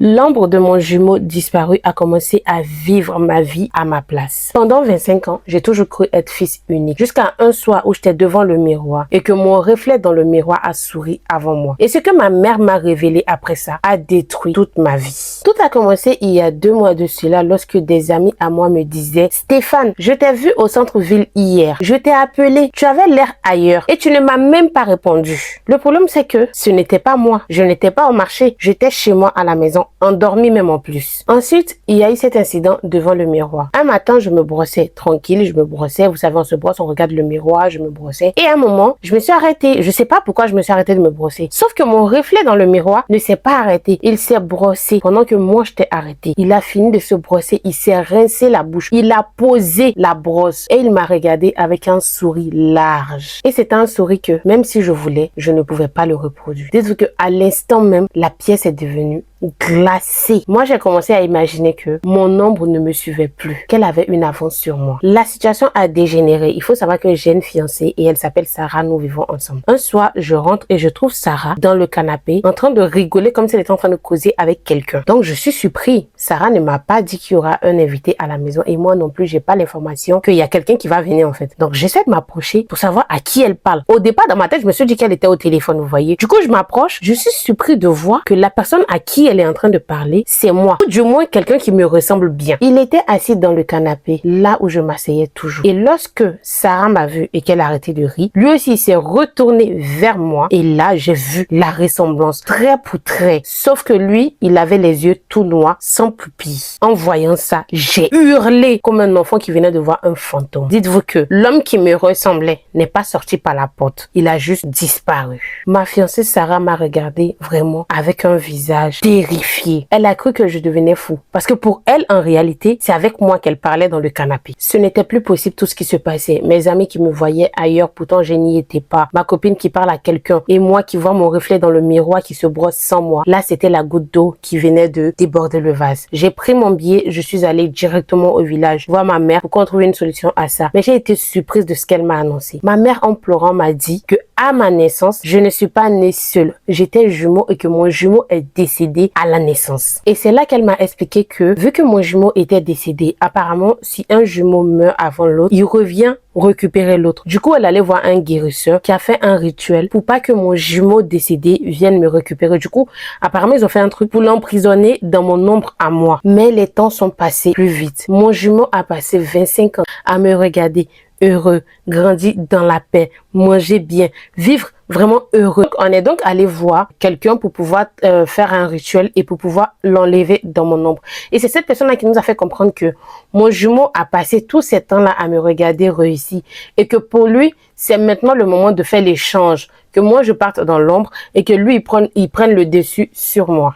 L'ombre de mon jumeau disparu a commencé à vivre ma vie à ma place. Pendant 25 ans, j'ai toujours cru être fils unique. Jusqu'à un soir où j'étais devant le miroir et que mon reflet dans le miroir a souri avant moi. Et ce que ma mère m'a révélé après ça a détruit toute ma vie. Tout a commencé il y a 2 mois de cela lorsque des amis à moi me disaient « Stéphane, je t'ai vu au centre-ville hier. Je t'ai appelé. Tu avais l'air ailleurs et tu ne m'as même pas répondu. » Le problème c'est que ce n'était pas moi. Je n'étais pas au marché. J'étais chez moi à la maison. Endormi même en plus. Ensuite, il y a eu cet incident devant le miroir. Un matin, je me brossais tranquille, je me brossais. Vous savez, on se brosse, on regarde le miroir, je me brossais. Et à un moment, je me suis arrêtée. Je sais pas pourquoi je me suis arrêtée de me brosser. Sauf que mon reflet dans le miroir ne s'est pas arrêté. Il s'est brossé pendant que moi, j'étais arrêtée. Il a fini de se brosser. Il s'est rincé la bouche. Il a posé la brosse. Et il m'a regardé avec un sourire large. Et c'était un sourire que, même si je voulais, je ne pouvais pas le reproduire. Dites-vous qu'à l'instant même, la pièce est devenue glacée. Moi, j'ai commencé à imaginer que mon ombre ne me suivait plus, qu'elle avait une avance sur moi. La situation a dégénéré. Il faut savoir que j'ai une fiancée et elle s'appelle Sarah. Nous vivons ensemble. Un soir, je rentre et je trouve Sarah dans le canapé en train de rigoler comme si elle était en train de causer avec quelqu'un. Donc, je suis surpris. Sarah ne m'a pas dit qu'il y aura un invité à la maison et moi non plus, j'ai pas l'information qu'il y a quelqu'un qui va venir en fait. Donc, j'essaie de m'approcher pour savoir à qui elle parle. Au départ, dans ma tête, je me suis dit qu'elle était au téléphone, vous voyez. Du coup, je m'approche. Je suis surpris de voir que la personne à qui elle est en train de parler, c'est moi. Ou du moins, quelqu'un qui me ressemble bien. Il était assis dans le canapé, là où je m'asseyais toujours. Et lorsque Sarah m'a vu et qu'elle a arrêté de rire, lui aussi il s'est retourné vers moi. Et là, j'ai vu la ressemblance, trait pour trait. Sauf que lui, il avait les yeux tout noirs, sans pupille. En voyant ça, j'ai hurlé comme un enfant qui venait de voir un fantôme. Dites-vous que l'homme qui me ressemblait n'est pas sorti par la porte. Il a juste disparu. Ma fiancée Sarah m'a regardé vraiment avec un visage terrifié. Elle a cru que je devenais fou. Parce que pour elle, en réalité, c'est avec moi qu'elle parlait dans le canapé. Ce n'était plus possible tout ce qui se passait. Mes amis qui me voyaient ailleurs, pourtant je n'y étais pas. Ma copine qui parle à quelqu'un et moi qui vois mon reflet dans le miroir qui se brosse sans moi. Là, c'était la goutte d'eau qui venait de déborder le vase. J'ai pris mon billet, je suis allée directement au village voir ma mère pour qu'on trouve une solution à ça. Mais j'ai été surprise de ce qu'elle m'a annoncé. Ma mère, en pleurant, m'a dit que à ma naissance, je ne suis pas née seule. J'étais jumeau et que mon jumeau est décédé à la naissance. Et c'est là qu'elle m'a expliqué que, vu que mon jumeau était décédé, apparemment, si un jumeau meurt avant l'autre, il revient récupérer l'autre. Du coup, elle allait voir un guérisseur qui a fait un rituel pour pas que mon jumeau décédé vienne me récupérer. Du coup, apparemment, ils ont fait un truc pour l'emprisonner dans mon ombre à moi. Mais les temps sont passés plus vite. Mon jumeau a passé 25 ans à me regarder heureux, grandir dans la paix, manger bien, vivre vraiment heureux. Donc, on est donc allé voir quelqu'un pour pouvoir faire un rituel et pour pouvoir l'enlever dans mon ombre. Et c'est cette personne-là qui nous a fait comprendre que mon jumeau a passé tous ces temps-là à me regarder réussir et que pour lui, c'est maintenant le moment de faire l'échange, que moi je parte dans l'ombre et que lui il prenne le dessus sur moi.